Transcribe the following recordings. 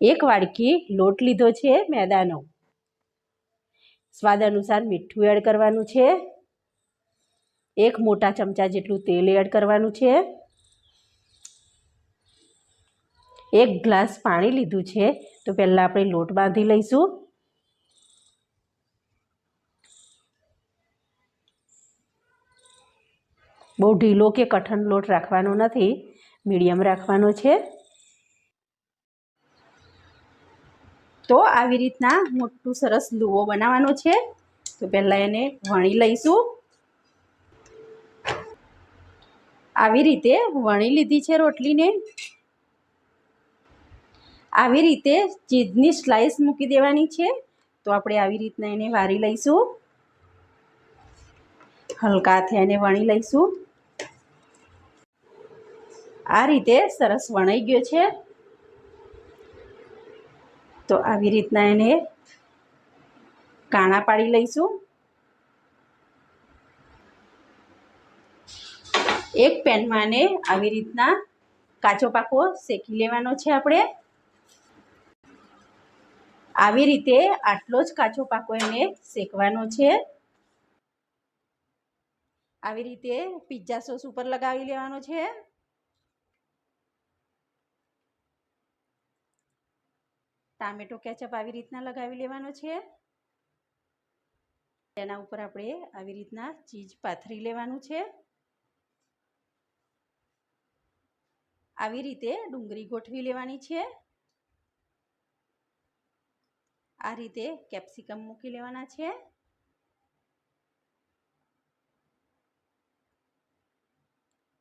એક વાડકી લોટ લીધો છે મેદાનો, સ્વાદ અનુસાર મીઠું એડ કરવાનું છે, એક મોટા ચમચા જેટલું તેલ એડ કરવાનું છે, એક ગ્લાસ પાણી લીધું છે. તો પહેલાં આપણે લોટ બાંધી લઈશું. બહુ ઢીલો કે કઠણ લોટ રાખવાનો નથી, મીડિયમ રાખવાનો છે. તો આવી રીતના મોટું સરસ લુવો બનાવવાનો છે. તો પહેલાં એને વણી લઈશું. આવી રીતે વણી લીધી છે રોટલીને. આવી રીતે ચીઝની સ્લાઇસ મૂકી દેવાની છે. તો આપણે આવી રીતના એને વારી લઈશું. હલકા હાથે એને વણી લઈશું. આ રીતે સરસ વણાઈ ગયો છે. તો આવી રીતના એને કાણા પાડી લઈશું. એક પેનમાં એને આવી રીતના કાચો પાકો શેકી લેવાનો છે. આપણે આવી રીતે આટલો જ કાચો પાકો એને શેકવાનો છે. આવી રીતે પિઝા સોસ ઉપર લગાવી લેવાનો છે. ટામેટો કેચઅપ આવી રીતના લગાવી લેવાનો છે. તેના ઉપર આપણે આવી રીતના ચીઝ પાથરી લેવાનું છે. આવી રીતે ડુંગળી ગોઠવી લેવાની છે. આ રીતે કેપ્સિકમ મૂકી લેવાના છે.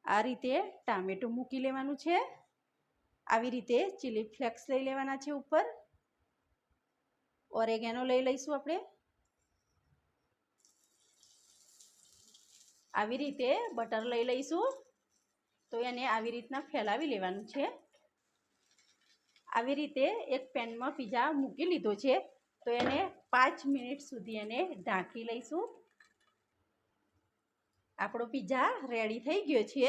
આ રીતે ટામેટું મૂકી લેવાનું છે. આવી રીતે ચીલી ફ્લેક્સ લઈ લેવાના છે. ઉપર ઓરેગેનો લઈ લઈશું આપણે. આવી રીતે બટર લઈ લઈશું. તો એને આવી રીતના ફેલાવી લેવાનું છે. આવી રીતે એક પેનમાં પીઝા મૂકી લીધો છે. તો એને 5 મિનિટ સુધી એને ઢાંકી લઈશું. આપણો પીઝા રેડી થઈ ગયો છે.